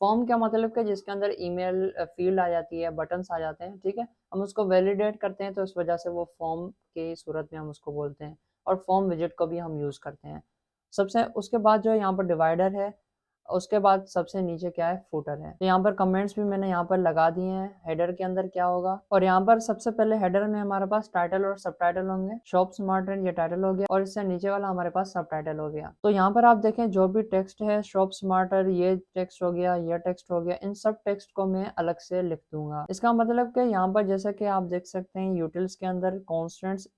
Form क्या मतलब कि जिसके अंदर ईमेल फील्ड आ जाती है, बटन्स आ जाते हैं, ठीक है, हम उसको वैलिडेट करते हैं, तो इस वजह से वो फॉर्म की सूरत में हम उसको बोलते हैं। और फॉर्म विजिट को भी हम यूज़ करते हैं। सबसे उसके बाद जो है यहाँ पर डिवाइडर है, उसके बाद सबसे नीचे क्या है, फुटर है। तो यहाँ पर कमेंट्स भी मैंने यहाँ पर लगा दिए हैं। हेडर के अंदर क्या होगा, और यहाँ पर सबसे पहले हेडर में हमारे पास टाइटल और सब टाइटल होंगे। शॉप स्मार्ट ट्रेंड ये टाइटल हो गया, और इससे नीचे वाला हमारे पास सब टाइटल हो गया। तो यहाँ पर आप देखें जो भी टेक्स्ट है, शॉप स्मार्टर, ये टेक्स्ट हो गया, ये टेक्स्ट हो गया, इन सब टेक्स्ट को मैं अलग से लिख दूंगा। इसका मतलब कि यहाँ पर जैसे कि आप देख सकते हैं यूटिल्स के अंदर कॉन्स्टेंट्स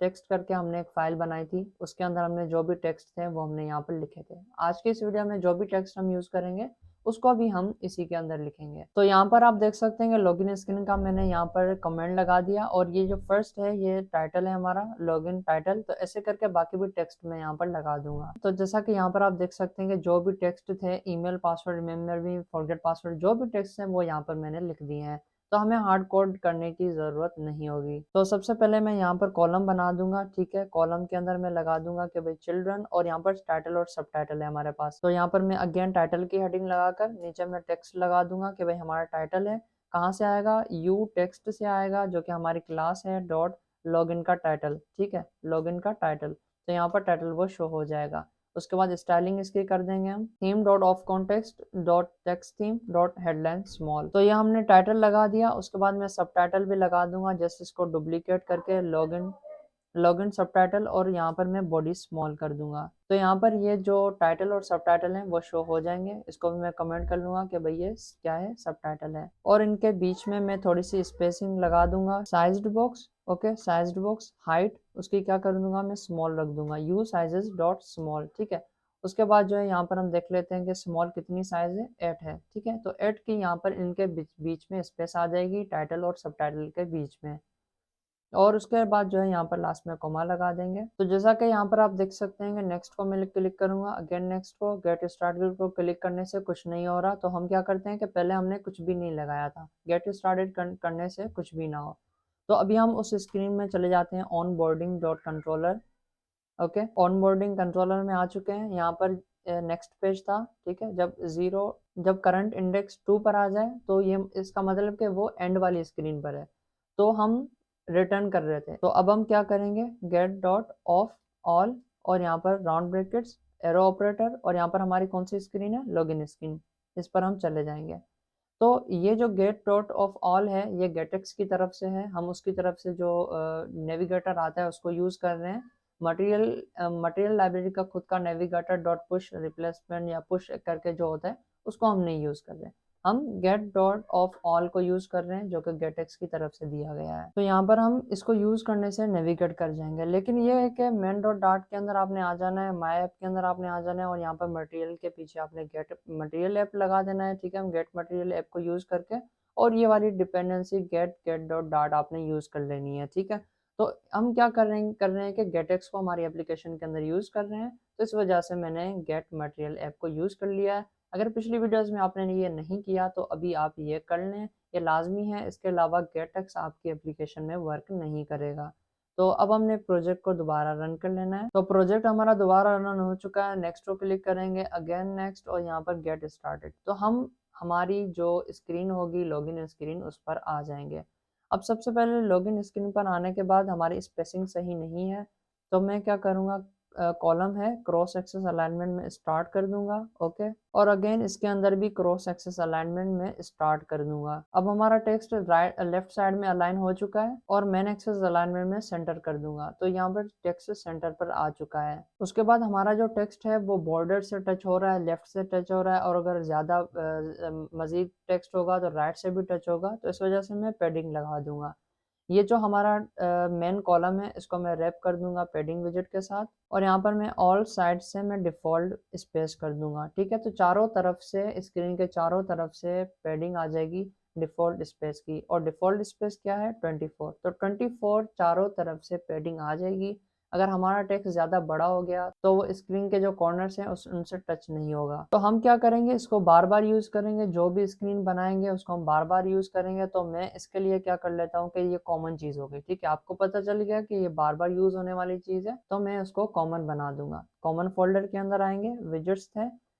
टेक्स्ट करके हमने एक फाइल बनाई थी, उसके अंदर हमने जो भी टेक्स्ट थे वो हमने यहाँ पर लिखे थे। आज की इस वीडियो में जो भी टेक्स्ट हम यूज करेंगे उसको भी हम इसी के अंदर लिखेंगे। तो यहाँ पर आप देख सकते हैं कि लॉगिन स्क्रीन का मैंने यहाँ पर कमेंट लगा दिया, और ये जो फर्स्ट है ये टाइटल है हमारा, लॉगिन टाइटल। तो ऐसे करके बाकी भी टेक्स्ट मैं यहाँ पर लगा दूंगा। तो जैसा कि यहाँ पर आप देख सकते हैं कि जो भी टेक्स्ट थे, email password, remember me, forget password, जो भी टेक्स्ट है वो यहाँ पर मैंने लिख दिए हैं। तो हमें हार्ड कोड करने की ज़रूरत नहीं होगी। तो सबसे पहले मैं यहाँ पर कॉलम बना दूंगा, ठीक है। कॉलम के अंदर मैं लगा दूंगा कि भाई चिल्ड्रन, और यहाँ पर टाइटल और सब टाइटल है हमारे पास। तो यहाँ पर मैं अगेन टाइटल की हेडिंग लगाकर नीचे मैं टेक्स्ट लगा दूंगा कि भाई हमारा टाइटल है। कहाँ से आएगा, यू टेक्स्ट से आएगा, जो कि हमारी क्लास है, डॉट लॉगिन का टाइटल, ठीक है, लॉगिन का टाइटल। तो यहाँ पर टाइटल वो शो हो जाएगा। उसके बाद स्टाइलिंग इसकी कर देंगे हम, theme dot of context dot text theme dot headline small. तो ये हमने टाइटल लगा दिया। उसके बाद मैं सब टाइटल भी लगा दूंगा, जैसे इसको डुप्लीकेट करके लॉगिन लॉगिन सब टाइटल, और यहाँ पर मैं बॉडी स्मॉल कर दूंगा। तो यहाँ पर ये जो टाइटल और सब टाइटल हैं वो शो हो जाएंगे। इसको भी मैं कमेंट कर लूंगा कि भाई ये क्या है, सब टाइटल है। और इनके बीच में मैं थोड़ी सी स्पेसिंग लगा दूंगा। Sized box, okay, sized box height उसकी क्या कर दूंगा, मैं स्मॉल रख दूंगा, यू साइजेस डॉट स्मॉल, ठीक है। उसके बाद जो है यहाँ पर हम देख लेते हैं कि स्मॉल कितनी साइज है, 8 है, ठीक है। तो 8 की यहाँ पर इनके बीच में स्पेस आ जाएगी, टाइटल और सब टाइटल के बीच में। और उसके बाद जो है यहाँ पर लास्ट में कॉमा लगा देंगे। तो जैसा कि यहाँ पर आप देख सकते हैं कि नेक्स्ट को मैं क्लिक करूंगा, अगेन नेक्स्ट को, गेट स्टार्टेड को क्लिक करने से कुछ नहीं हो रहा। तो हम क्या करते हैं कि पहले हमने कुछ भी नहीं लगाया था, गेट स्टार्टेड करने से कुछ भी ना हो। तो अभी हम उस स्क्रीन में चले जाते हैं, on boarding dot controller, okay. On boarding controller में आ चुके हैं। यहाँ पर नेक्स्ट पेज था, ठीक है। जब करंट इंडेक्स 2 पर आ जाए तो ये इसका मतलब कि वो एंड वाली स्क्रीन पर है, तो हम रिटर्न कर रहे थे। तो अब हम क्या करेंगे, गेट डॉट ऑफ ऑल, और यहाँ पर राउंड ब्रैकेट्स, एरो ऑपरेटर, और यहाँ पर हमारी कौन सी स्क्रीन है, लॉगिन स्क्रीन, इस पर हम चले जाएंगे। तो ये जो गेट डॉट ऑफ ऑल है ये गेटेक्स की तरफ से है, हम उसकी तरफ से जो नेविगेटर आता है उसको यूज कर रहे हैं। मटेरियल लाइब्रेरी का खुद का नेविगेटर डॉट पुश रिप्लेसमेंट या पुश करके जो होता है उसको हम नहीं यूज कर रहे हैं। हम गेट डॉट ऑफ ऑल को यूज कर रहे हैं, जो कि गेटेक्स की तरफ से दिया गया है। तो यहाँ पर हम इसको यूज करने से नेविगेट कर जाएंगे। लेकिन ये है कि मेन डॉट डार्ट के अंदर आपने आ जाना है, माई ऐप के अंदर आपने आ जाना है, और यहाँ पर मटेरियल के पीछे आपने गेट मटेरियल ऐप लगा देना है, ठीक है। हम गेट मटेरियल ऐप को यूज करके, और ये वाली डिपेंडेंसी गेट डॉट डार्ट आपने यूज कर लेनी है, ठीक है। तो हम क्या कर रहे हैं कि गेटेक्स को हमारी एप्लीकेशन के अंदर यूज कर रहे हैं, तो इस वजह से मैंने गेट मटेरियल ऐप को यूज कर लिया है। अगर पिछली वीडियोस में आपने ये नहीं किया तो अभी आप ये कर लें, ये लाजमी है। इसके अलावा गेटेक्स आपकी एप्लीकेशन में वर्क नहीं करेगा। तो अब हमने प्रोजेक्ट को दोबारा रन कर लेना है। तो प्रोजेक्ट हमारा दोबारा रन हो चुका है। नेक्स्ट को क्लिक करेंगे, अगेन नेक्स्ट, और यहाँ पर गेट स्टार्टेड। तो हम हमारी जो स्क्रीन होगी लॉगिन स्क्रीन, उस पर आ जाएंगे। अब सबसे पहले लॉगिन स्क्रीन पर आने के बाद हमारी स्पेसिंग सही नहीं है, तो मैं क्या करूँगा, कॉलम है, क्रॉस एक्सेस अलाइनमेंट में स्टार्ट कर दूंगा, ओके। और अगेन इसके अंदर भी क्रॉस एक्सेस अलाइनमेंट में स्टार्ट कर दूंगा। अब हमारा टेक्स्ट लेफ्ट साइड में अलाइन हो चुका है, और मेन एक्सेस अलाइनमेंट में सेंटर कर दूंगा। तो यहाँ पर टेक्स्ट सेंटर पर आ चुका है। उसके बाद हमारा जो टेक्स्ट है वो बॉर्डर से टच हो रहा है, लेफ्ट से टच हो रहा है, और अगर ज़्यादा मजीद टेक्स्ट होगा तो राइट से भी टच होगा। तो इस वजह से मैं पैडिंग लगा दूंगा। ये जो हमारा मेन कॉलम है इसको मैं रैप कर दूंगा पैडिंग विजेट के साथ, और यहाँ पर मैं ऑल साइड से मैं डिफ़ॉल्ट स्पेस कर दूंगा, ठीक है। तो चारों तरफ से, स्क्रीन के चारों तरफ से पैडिंग आ जाएगी डिफ़ॉल्ट स्पेस की। और डिफ़ॉल्ट स्पेस क्या है, 24। तो 24 चारों तरफ से पैडिंग आ जाएगी। अगर हमारा टेक्स्ट ज़्यादा बड़ा हो गया तो वो स्क्रीन के जो कॉर्नर्स हैं उनसे टच नहीं होगा। तो हम क्या करेंगे, इसको बार बार यूज़ करेंगे। जो भी स्क्रीन बनाएंगे उसको हम बार बार यूज़ करेंगे। तो मैं इसके लिए क्या कर लेता हूँ कि ये कॉमन चीज़ हो गई, ठीक है। आपको पता चल गया कि ये बार बार यूज़ होने वाली चीज़ है, तो मैं उसको कॉमन बना दूंगा। कॉमन फोल्डर के अंदर आएंगे, विजेट्स थे,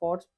4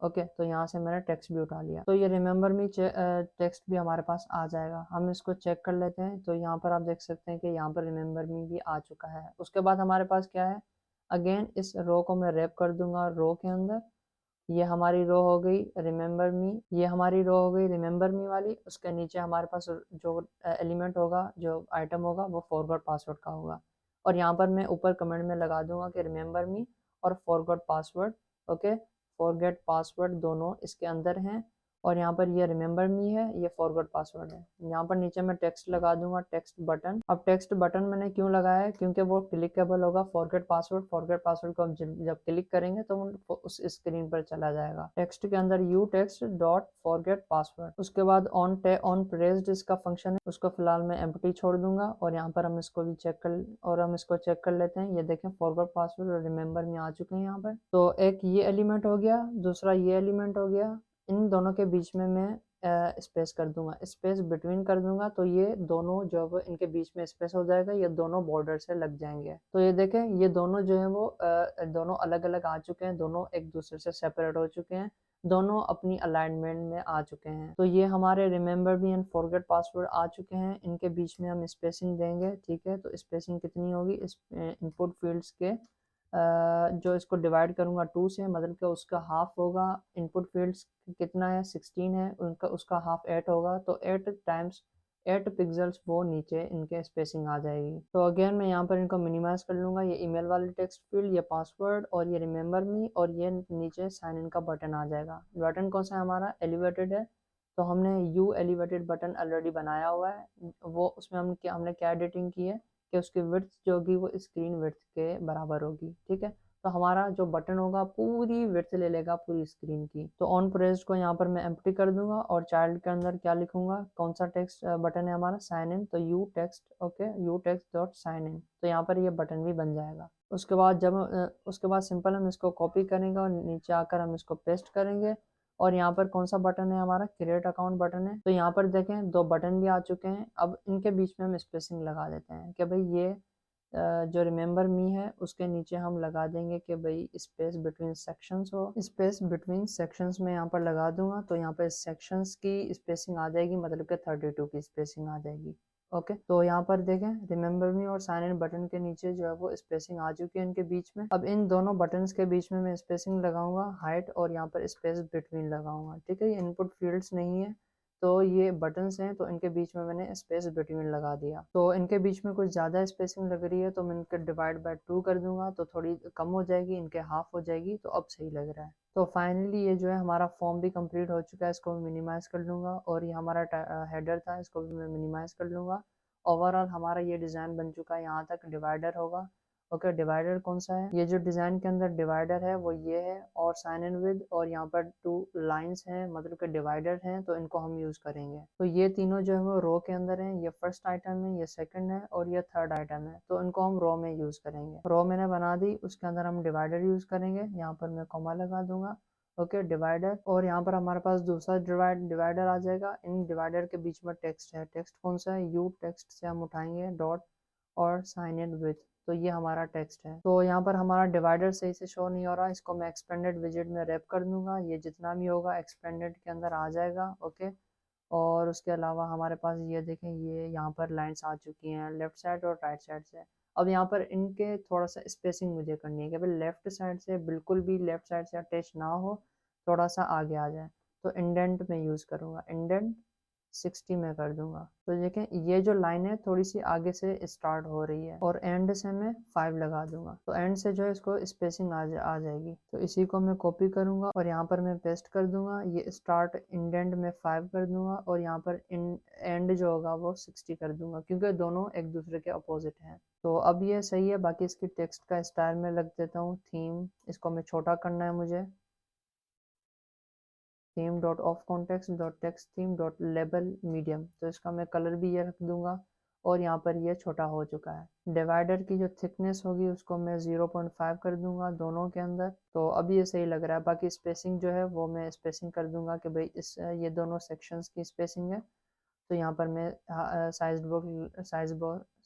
ओके, तो यहाँ से मैंने टेक्स्ट भी उठा लिया। तो ये रिमेंबर मी टेक्स्ट भी हमारे पास आ जाएगा। हम इसको चेक कर लेते हैं। तो यहाँ पर आप देख सकते हैं कि यहाँ पर रिमेंबर मी भी आ चुका है। उसके बाद हमारे पास क्या है, अगेन इस रो को मैं रैप कर दूंगा रो के अंदर। ये हमारी रो हो गई रिमेंबर मी, ये हमारी रो हो गई रिमेंबर मी वाली। उसके नीचे हमारे पास जो एलिमेंट होगा, जो आइटम होगा, वो फॉरगॉट पासवर्ड का होगा। और यहाँ पर मैं ऊपर कमेंट में लगा दूंगा कि रिमेंबर मी और forgot password, okay, forget password दोनों इसके अंदर हैं। और यहाँ पर ये रिमेंबर मी है, ये फॉरगॉट पासवर्ड है। यहाँ पर नीचे मैं टेक्स्ट लगा दूंगा, टेक्स्ट बटन। अब टेक्स्ट बटन मैंने क्यों लगाया है, क्योंकि वो क्लिकेबल होगा। फॉरगेट पासवर्ड को हम जब क्लिक करेंगे तो वो उस स्क्रीन पर चला जाएगा। टेक्स्ट के अंदर you text dot forget password. उसके बाद ऑन प्रेस्ड इसका फंक्शन है, उसको फिलहाल मैं एम्प्टी छोड़ दूंगा। और यहाँ पर हम इसको भी चेक कर लेते हैं। ये देखें फॉरगेट पासवर्ड और रिमेंबर में आ चुके हैं यहाँ पर। तो एक ये एलिमेंट हो गया, दूसरा ये एलिमेंट हो गया। इन दोनों के बीच में मैं स्पेस कर दूंगा, स्पेस बिटवीन कर दूंगा। तो ये दोनों जो है इनके बीच में स्पेस हो जाएगा, ये दोनों बॉर्डर से लग जाएंगे। तो ये देखें ये दोनों जो है वो दोनों अलग अलग आ चुके हैं, दोनों एक दूसरे से सेपरेट हो चुके हैं, दोनों अपनी अलाइनमेंट में आ चुके हैं। तो ये हमारे remember me and forget password आ चुके हैं। इनके बीच में हम स्पेसिंग देंगे, ठीक है। तो स्पेसिंग कितनी होगी, इस इनपुट फील्ड्स के जो इसको डिवाइड करूँगा 2 से, मतलब कि उसका हाफ होगा। इनपुट फील्ड्स कितना है, 16 है, उसका हाफ 8 होगा। तो 8 टाइम्स 8 पिक्सल्स वो नीचे इनके स्पेसिंग आ जाएगी। तो अगेन मैं यहाँ पर इनको मिनिमाइज कर लूँगा। ये ईमेल वाली टेक्स्ट फील्ड, ये पासवर्ड और ये रिमेंबर मी, और ये नीचे साइन इन का बटन आ जाएगा। बटन कौन सा है हमारा, एलिवेटेड है। तो हमने यू एलिवेटेड बटन ऑलरेडी बनाया हुआ है। वो उसमें हमने क्या एडिटिंग की है कि उसकी विड्थ जो होगी वो स्क्रीन विड्थ के बराबर होगी, ठीक है। तो हमारा जो बटन होगा पूरी विड्थ ले लेगा पूरी स्क्रीन की। तो ऑन प्रेस्ड को यहाँ पर मैं एम्प्टी कर दूंगा और चाइल्ड के अंदर क्या लिखूंगा, कौन सा टेक्स्ट बटन है हमारा, साइन इन। तो you text, okay, you text dot sign in. तो यहाँ पर ये बटन भी बन जाएगा। उसके बाद सिंपल हम इसको कॉपी करेंगे और नीचे आकर हम इसको पेस्ट करेंगे। और यहाँ पर कौन सा बटन है हमारा, क्रिएट अकाउंट बटन है। तो यहाँ पर देखें 2 बटन भी आ चुके हैं। अब इनके बीच में हम स्पेसिंग लगा देते हैं कि भाई ये जो रिमेंबर मी है उसके नीचे हम लगा देंगे कि भाई स्पेस बिटवीन सेक्शंस हो। स्पेस बिटवीन सेक्शंस में यहाँ पर लगा दूंगा। तो यहाँ पर सेक्शंस की स्पेसिंग आ जाएगी, मतलब कि 32 की स्पेसिंग आ जाएगी। ओके, तो यहाँ पर देखें रिमेंबर मी और साइन इन बटन के नीचे जो है वो स्पेसिंग आ चुकी है इनके बीच में। अब इन दोनों बटन्स के बीच में मैं स्पेसिंग लगाऊंगा हाइट, और यहाँ पर स्पेस बिटवीन लगाऊंगा, ठीक है। ये इनपुट फील्ड्स नहीं है, तो ये बटन्स हैं, तो इनके बीच में मैंने स्पेस बिटवीन लगा दिया। तो इनके बीच में कुछ ज़्यादा स्पेसिंग लग रही है, तो मैं इनके डिवाइड बाय 2 कर दूंगा, तो थोड़ी कम हो जाएगी, इनके हाफ हो जाएगी। तो अब सही लग रहा है। तो फाइनली ये जो है हमारा फॉर्म भी कंप्लीट हो चुका है। इसको मैं मिनिमाइज़ कर लूँगा। और ये हमारा हेडर था, इसको भी मैं मिनिमाइज़ कर लूँगा। ओवरऑल हमारा ये डिज़ाइन बन चुका है। यहाँ तक डिवाइडर होगा, ओके। डिवाइडर कौन सा है, ये जो डिज़ाइन के अंदर डिवाइडर है वो ये है, और साइन इन विद, और यहाँ पर 2 लाइंस हैं, मतलब कि डिवाइडर हैं, तो इनको हम यूज़ करेंगे। तो ये तीनों जो है वो रो के अंदर हैं। ये फर्स्ट आइटम है, ये सेकंड है, और ये थर्ड आइटम है। तो इनको हम रो में यूज़ करेंगे। रो मैंने बना दी, उसके अंदर हम डिवाइडर यूज़ करेंगे। यहाँ पर मैं कॉमा लगा दूंगा, ओके, डिवाइडर। और यहाँ पर हमारे पास दूसरा डिवाइडर आ जाएगा। इन डिवाइडर के बीच में टेक्स्ट है। टेक्स्ट कौन सा है, यू टेक्स्ट से हम उठाएंगे डॉट और साइन इन विथ। तो ये हमारा टेक्स्ट है। तो यहाँ पर हमारा डिवाइडर सही से शो नहीं हो रहा, इसको मैं एक्सपेंडेड विजेट में रैप कर दूंगा। ये जितना भी होगा एक्सपेंडेड के अंदर आ जाएगा, ओके। और उसके अलावा हमारे पास ये देखें, ये यहाँ पर लाइंस आ चुकी हैं लेफ्ट साइड और राइट साइड से। अब यहाँ पर इनके थोड़ा सा स्पेसिंग मुझे करनी है कि भाई लेफ्ट साइड से बिल्कुल भी लेफ्ट साइड से अटैच ना हो, थोड़ा सा आगे आ जाए। तो इंडेंट में यूज़ करूँगा, इंडेंट 60 में कर दूंगा। तो देखें ये जो लाइन है थोड़ी सी आगे से स्टार्ट हो रही है, और एंड से मैं 5 लगा दूंगा। तो एंड से जो है इसको स्पेसिंग आ जाएगी। तो इसी को मैं कॉपी करूंगा और यहाँ पर मैं पेस्ट कर दूंगा। ये स्टार्ट इंडेंट में 5 कर दूंगा, और यहाँ पर एंड जो होगा वो 60 कर दूंगा, क्योंकि दोनों एक दूसरे के अपोजिट हैं। तो अब ये सही है। बाकी इसकी टेक्स्ट का स्टाइल में लग देता हूँ थीम। इसको मैं छोटा करना है मुझे। Theme dot of context dot text theme dot label medium. तो इसका मैं कलर भी ये रख दूंगा, और यहाँ पर ये छोटा हो चुका है। डिवाइडर की जो थिकनेस होगी उसको मैं 0.5 कर दूंगा दोनों के अंदर। तो अब ये सही लग रहा है। बाकी स्पेसिंग जो है वो मैं स्पेसिंग कर दूंगा कि भाई ये दोनों सेक्शंस की स्पेसिंग है। तो यहाँ पर मैं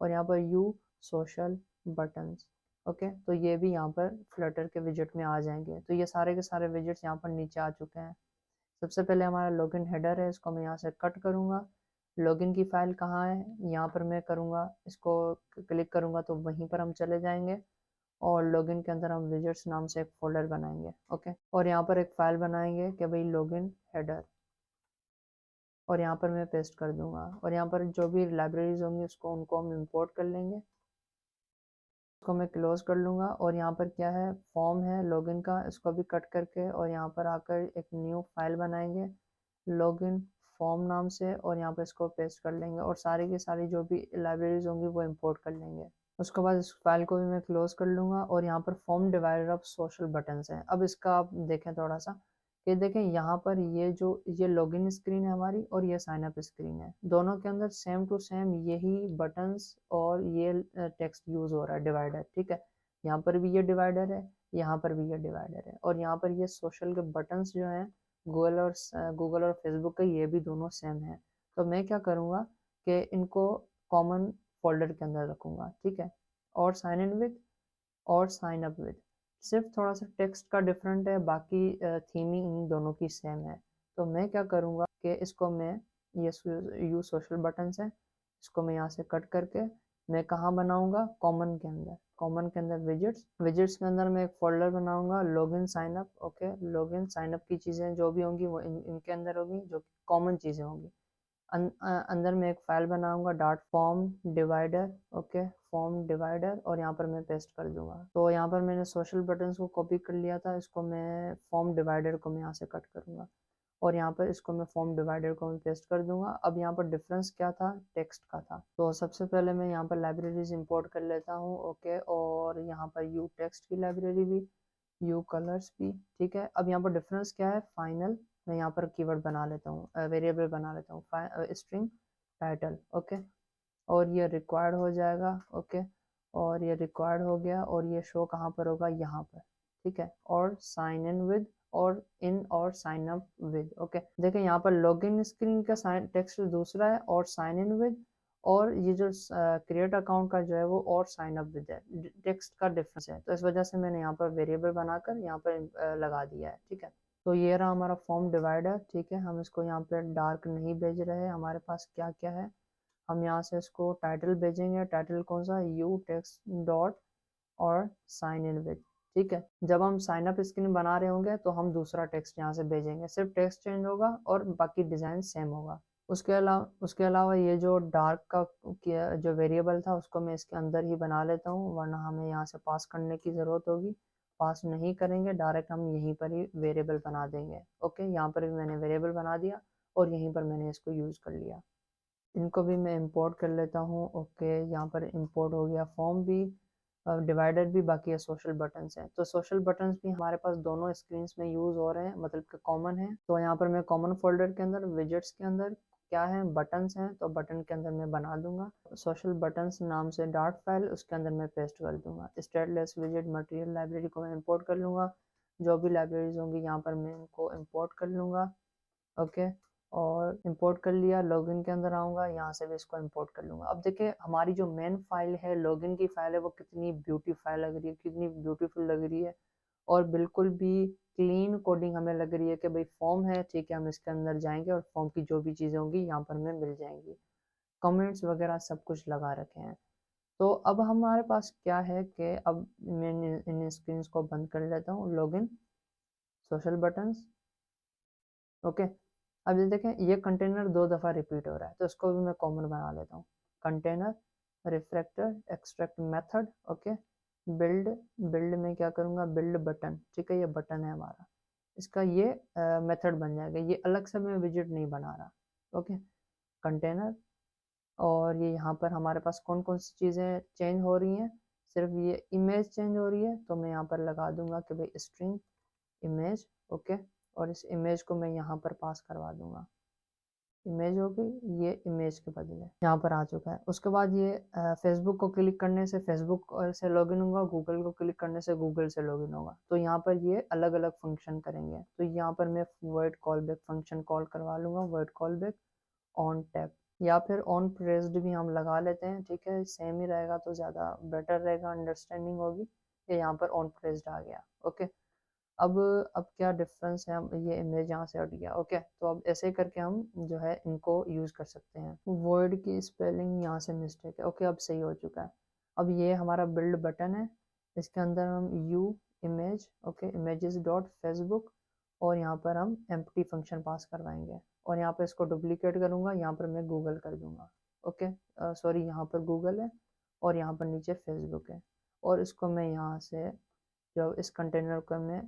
और यहाँ पर यू सोशल बटन्स। ओके, तो ये भी यहाँ पर फ्लटर के विजेट में आ जाएंगे। तो ये सारे के सारे विजेट्स यहाँ पर नीचे आ चुके हैं। सबसे पहले हमारा लॉगिन हेडर है, इसको मैं यहाँ से कट करूँगा। लॉगिन की फाइल कहाँ है, यहाँ पर मैं करूँगा, इसको क्लिक करूँगा तो वहीं पर हम चले जाएंगे और लॉगिन के अंदर हम विजेट्स नाम से एक फोल्डर बनाएंगे। ओके, और यहाँ पर एक फाइल बनाएंगे कि भाई लॉगिन हेडर, और यहाँ पर मैं पेस्ट कर दूंगा। और यहाँ पर जो भी लाइब्रेरीज होंगी उनको हम इंपोर्ट कर लेंगे। इसको मैं क्लोज कर लूँगा। और यहाँ पर क्या है, फॉर्म है लॉगिन का, इसको भी कट करके और यहाँ पर आकर एक न्यू फाइल बनाएंगे लॉगिन फॉर्म नाम से, और यहाँ पर इसको पेस्ट कर लेंगे और सारी की सारी जो भी लाइब्रेरीज होंगी वो इंपोर्ट कर लेंगे। उसके बाद इस फाइल को भी मैं क्लोज कर लूँगा। और यहाँ पर form divider of social buttons है। अब इसका आप देखें थोड़ा सा, ये देखें यहाँ पर ये लॉगिन स्क्रीन है हमारी और ये साइन अप स्क्रीन है, दोनों के अंदर सेम टू सेम यही बटन्स और ये टेक्स्ट यूज हो रहा है, डिवाइडर। ठीक है, यहाँ पर भी ये डिवाइडर है, यहाँ पर भी ये डिवाइडर है, और यहाँ पर ये सोशल के बटन्स जो हैं गूगल और फेसबुक के, ये भी दोनों सेम है। तो मैं क्या करूँगा कि इनको कॉमन फोल्डर के अंदर रखूँगा। ठीक है, और साइन इन विद और साइन अप विद, सिर्फ थोड़ा सा टेक्स्ट का डिफरेंट है, बाकी थीमिंग इन दोनों की सेम है। तो मैं क्या करूँगा कि इसको मैं ये यू सोशल बटन्स है, इसको मैं यहाँ से कट करके मैं कहाँ बनाऊँगा, कॉमन के अंदर। कॉमन के अंदर विजिट्स के अंदर मैं एक फोल्डर बनाऊँगा login sign up. Okay, login sign up की चीज़ें जो भी होंगी वो इनके अंदर होगी, जो कॉमन चीज़ें होंगी। अंदर में एक फाइल बनाऊंगा dot form divider. Okay, form divider, और यहाँ पर मैं पेस्ट कर दूंगा। तो यहाँ पर मैंने सोशल बटन्स को कॉपी कर लिया था, इसको मैं फॉर्म डिवाइडर को मैं यहाँ से कट करूँगा और यहाँ पर इसको मैं फॉर्म डिवाइडर को मैं पेस्ट कर दूंगा। अब यहाँ पर डिफरेंस क्या था, टेक्स्ट का था। तो सबसे पहले मैं यहाँ पर लाइब्रेरीज इंपोर्ट कर लेता हूँ। ओके, और यहाँ पर यू टेक्स्ट की लाइब्रेरी भी, यू कलर्स भी। ठीक है, अब यहाँ पर डिफरेंस क्या है, फाइनल, मैं यहाँ पर कीवर्ड बना लेता हूँ, वेरिएबल बना लेता हूँ, स्ट्रिंग टाइटल। ओके, और ये रिक्वायर्ड हो जाएगा। ओके, और ये रिक्वायर्ड हो गया, और ये शो कहाँ पर होगा, यहाँ पर। ठीक है, और साइन इन विद और साइन अप विद। ओके, देखिए यहाँ पर लॉगिन स्क्रीन का साइन टेक्स्ट दूसरा है और साइन इन विद, और ये जो क्रिएट अकाउंट का जो है वो और साइन अप विद है, टेक्स्ट का डिफरेंस है। तो इस वजह से मैंने यहाँ पर वेरिएबल बनाकर यहाँ पर लगा दिया है। ठीक है, तो ये रहा हमारा फॉर्म डिवाइडर। ठीक है, हम इसको यहाँ पे डार्क नहीं भेज रहे हैं, हमारे पास क्या क्या है, हम यहाँ से इसको टाइटल भेजेंगे। टाइटल कौन सा, यू टेक्स्ट डॉट और साइन इन विद। ठीक है, जब हम साइन अप स्क्रीन बना रहे होंगे तो हम दूसरा टेक्स्ट यहाँ से भेजेंगे, सिर्फ टेक्स्ट चेंज होगा और बाकी डिज़ाइन सेम होगा। उसके अलावा ये जो डार्क का जो वेरिएबल था उसको मैं इसके अंदर ही बना लेता हूँ, वरना हमें यहाँ से पास करने की ज़रूरत होगी। पास नहीं करेंगे, डायरेक्ट हम यहीं पर ही वेरिएबल बना देंगे। ओके, यहाँ पर भी मैंने वेरिएबल बना दिया और यहीं पर मैंने इसको यूज़ कर लिया। इनको भी मैं इंपोर्ट कर लेता हूँ। ओके, यहाँ पर इंपोर्ट हो गया फॉर्म भी, डिवाइडर भी, बाकी है सोशल बटन्स हैं। तो सोशल बटन्स भी हमारे पास दोनों स्क्रीन्स में यूज़ हो रहे हैं, मतलब कि कॉमन है। तो यहाँ पर मैं कॉमन फोल्डर के अंदर विजेट्स के अंदर क्या है, बटन्स हैं, तो बटन के अंदर मैं बना दूंगा सोशल बटन्स नाम से डॉट फाइल, उसके अंदर मैं पेस्ट कर दूंगा। स्टेटलेस विजेट मटेरियल लाइब्रेरी को मैं इंपोर्ट कर लूँगा, जो भी लाइब्रेरीज होंगी यहाँ पर मैं इनको इंपोर्ट कर लूँगा। ओके, और इंपोर्ट कर लिया। लॉगिन के अंदर आऊँगा, यहाँ से भी इसको इंपोर्ट कर लूँगा। अब देखिए हमारी जो मेन फाइल है, लॉगिन की फाइल है, वो कितनी ब्यूटीफाई लग रही है, कितनी ब्यूटीफुल लग रही है, और बिल्कुल भी क्लीन कोडिंग हमें लग रही है कि भाई फॉर्म है, ठीक है, हम इसके अंदर जाएंगे और फॉर्म की जो भी चीज़ें होंगी यहाँ पर हमें मिल जाएंगी, कमेंट्स वगैरह सब कुछ लगा रखे हैं। तो अब हमारे पास क्या है कि अब मैं इन स्क्रीन को बंद कर लेता हूँ, लॉगिन सोशल बटन्स। ओके, अब ये देखें ये कंटेनर 2 दफ़ा रिपीट हो रहा है, तो इसको भी मैं कॉमन बना लेता हूँ। Container refractor extract method. Okay, build build में क्या करूँगा, बिल्ड बटन। ठीक है, ये बटन है हमारा, इसका ये मेथड बन जाएगा, ये अलग से मैं विजिट नहीं बना रहा। ओके, कंटेनर, और ये यहाँ पर हमारे पास कौन कौन सी चीज़ें चेंज हो रही हैं, सिर्फ ये इमेज चेंज हो रही है, तो मैं यहाँ पर लगा दूंगा कि भाई स्ट्रिंग इमेज। ओके, और इस इमेज को मैं यहाँ पर पास करवा दूंगा, इमेज हो गई, ये इमेज के बदले यहाँ पर आ चुका है। उसके बाद ये फेसबुक को क्लिक करने से फेसबुक से लॉगिन होगा, गूगल को क्लिक करने से गूगल से लॉगिन होगा, तो यहाँ पर ये अलग अलग फंक्शन करेंगे। तो यहाँ पर मैं void callback फंक्शन कॉल करवा लूँगा, void callback ऑन टैब। या फिर ऑन प्रेस्ड भी हम लगा लेते हैं, ठीक है, सेम ही रहेगा तो ज़्यादा बेटर रहेगा, अंडरस्टैंडिंग होगी। ये यहाँ पर ऑन प्रेस्ड आ गया। ओके, अब क्या डिफरेंस है, हम ये इमेज यहाँ से हट गया। ओके, तो अब ऐसे करके हम जो है इनको यूज़ कर सकते हैं। वर्ड की स्पेलिंग यहाँ से मिस्टेक है। ओके, अब सही हो चुका है। अब ये हमारा बिल्ड बटन है, इसके अंदर हम you image, okay, images dot Facebook, और यहाँ पर हम एम्प्टी फंक्शन पास करवाएंगे, और यहाँ पर इसको डुप्लीकेट करूँगा, यहाँ पर मैं गूगल कर दूँगा। ओके, सॉरी, यहाँ पर गूगल है और यहाँ पर नीचे फेसबुक है, और इसको मैं यहाँ से जो इस कंटेनर को मैं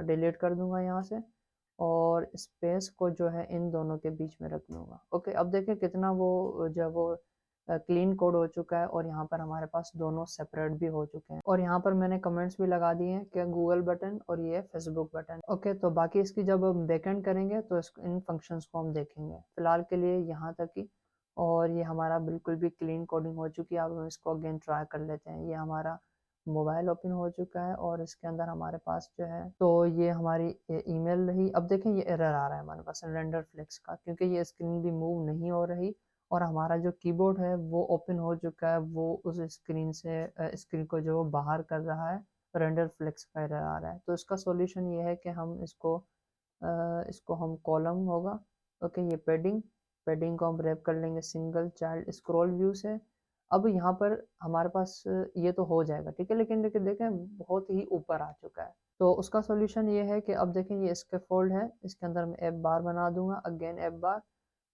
डिलीट कर दूंगा यहाँ से, और स्पेस को जो है इन दोनों के बीच में रख दूंगा। ओके, अब देखें कितना वो जो वो क्लीन कोड हो चुका है, और यहाँ पर हमारे पास दोनों सेपरेट भी हो चुके हैं, और यहाँ पर मैंने कमेंट्स भी लगा दिए हैं कि गूगल बटन और ये फेसबुक बटन। ओके, तो बाकी इसकी जब हम बैकएंड करेंगे तो इन फंक्शंस को हम देखेंगे। फिलहाल के लिए यहाँ तक ही, और ये हमारा बिल्कुल भी क्लीन कोडिंग हो चुकी है। अब हम इसको अगेन ट्राई कर लेते हैं। ये हमारा मोबाइल ओपन हो चुका है, और इसके अंदर हमारे पास जो है, तो ये हमारी ईमेल रही। अब देखें ये एरर आ रहा है हमारे पास रेंडर फ्लेक्स का, क्योंकि ये स्क्रीन भी मूव नहीं हो रही, और हमारा जो कीबोर्ड है वो ओपन हो चुका है, वो उस स्क्रीन से स्क्रीन को जो बाहर कर रहा है, रेंडर फ्लेक्स का एरर आ रहा है। तो इसका सॉल्यूशन ये है कि हम इसको हम कॉलम होगा, ओके, ये पैडिंग को हम रैप कर लेंगे सिंगल चाइल्ड स्क्रॉल व्यू से। अब यहाँ पर हमारे पास ये तो हो जाएगा, ठीक है, लेकिन देखें बहुत ही ऊपर आ चुका है। तो उसका सॉल्यूशन ये है कि अब देखें ये स्कैफोल्ड है, इसके अंदर मैं एफ बार बना दूंगा, अगेन एफ बार।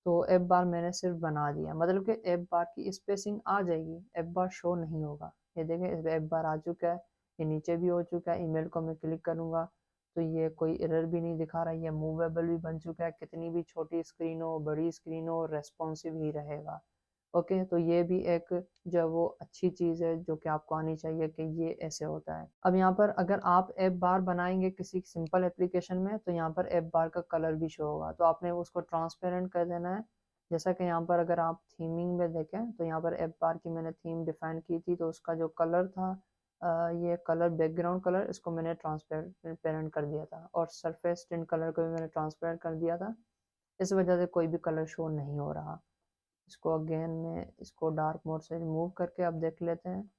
तो एफ बार मैंने सिर्फ बना दिया, मतलब कि एफ बार की स्पेसिंग आ जाएगी, एफ बार शो नहीं होगा। ये देखें एफ बार आ चुका है, ये नीचे भी हो चुका है। ईमेल को मैं क्लिक करूँगा तो ये कोई एरर भी नहीं दिखा रहा है, ये मूवेबल भी बन चुका है, कितनी भी छोटी स्क्रीन हो बड़ी स्क्रीन हो रेस्पॉन्सिव ही रहेगा। ओके, तो ये भी एक जो वो अच्छी चीज़ है जो कि आपको आनी चाहिए कि ये ऐसे होता है। अब यहाँ पर अगर आप ऐप बार बनाएंगे किसी सिंपल एप्लीकेशन में, तो यहाँ पर ऐप बार का कलर भी शो होगा, तो आपने उसको ट्रांसपेरेंट कर देना है। जैसा कि यहाँ पर अगर आप थीमिंग में देखें तो यहाँ पर ऐप बार की मैंने थीम डिफाइन की थी, तो उसका जो कलर था, ये कलर बैकग्राउंड कलर, इसको मैंने ट्रांसपेरेंट कर दिया था, और सरफेस टिंट कलर को भी मैंने ट्रांसपेरेंट कर दिया था। इस वजह से कोई भी कलर शो नहीं हो रहा। इसको अगेन में इसको डार्क मोड से रिमूव करके अब देख लेते हैं।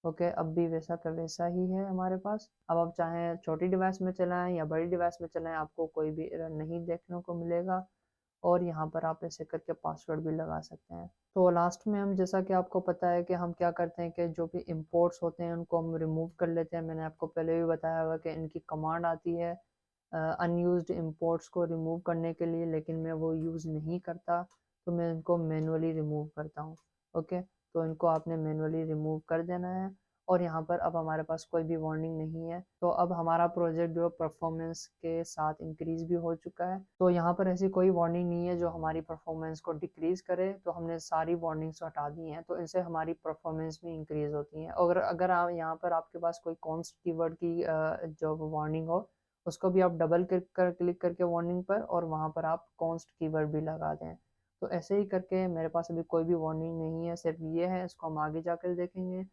ओके, अब भी वैसा का वैसा ही है हमारे पास। अब आप चाहें छोटी डिवाइस में चलाएं या बड़ी डिवाइस में चलाएं, आपको कोई भी एरर नहीं देखने को मिलेगा, और यहाँ पर आप ऐसे करके पासवर्ड भी लगा सकते हैं। तो लास्ट में हम, जैसा कि आपको पता है कि हम क्या करते हैं कि जो भी इंपोर्ट्स होते हैं उनको हम रिमूव कर लेते हैं। मैंने आपको पहले भी बताया हुआ कि इनकी कमांड आती है अनयूज्ड इंपोर्ट्स को रिमूव करने के लिए, लेकिन मैं वो यूज़ नहीं करता, तो मैं इनको मैनुअली रिमूव करता हूँ। ओके, तो इनको आपने मैनुअली रिमूव कर देना है, और यहाँ पर अब हमारे पास कोई भी वार्निंग नहीं है। तो अब हमारा प्रोजेक्ट जो परफॉर्मेंस के साथ इंक्रीज भी हो चुका है। तो यहाँ पर ऐसी कोई वार्निंग नहीं है जो हमारी परफॉर्मेंस को डिक्रीज करे, तो हमने सारी वार्निंग्स हटा दी हैं, तो इनसे हमारी परफॉर्मेंस भी इंक्रीज होती है। और अगर आप यहाँ पर आपके पास कोई कॉन्स्ट कीवर्ड की जो वार्निंग हो, उसको भी आप डबल क्लिक करके वार्निंग पर, और वहाँ पर आप कॉन्स्ट कीवर्ड भी लगा दें। तो ऐसे ही करके मेरे पास अभी कोई भी वार्निंग नहीं है, सिर्फ ये है, इसको हम आगे जाकर देखेंगे।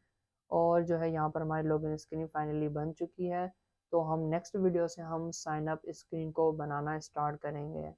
और जो है यहाँ पर हमारी लॉगिन स्क्रीन फाइनली बन चुकी है। तो हम नेक्स्ट वीडियो से हम साइन अप स्क्रीन को बनाना स्टार्ट करेंगे।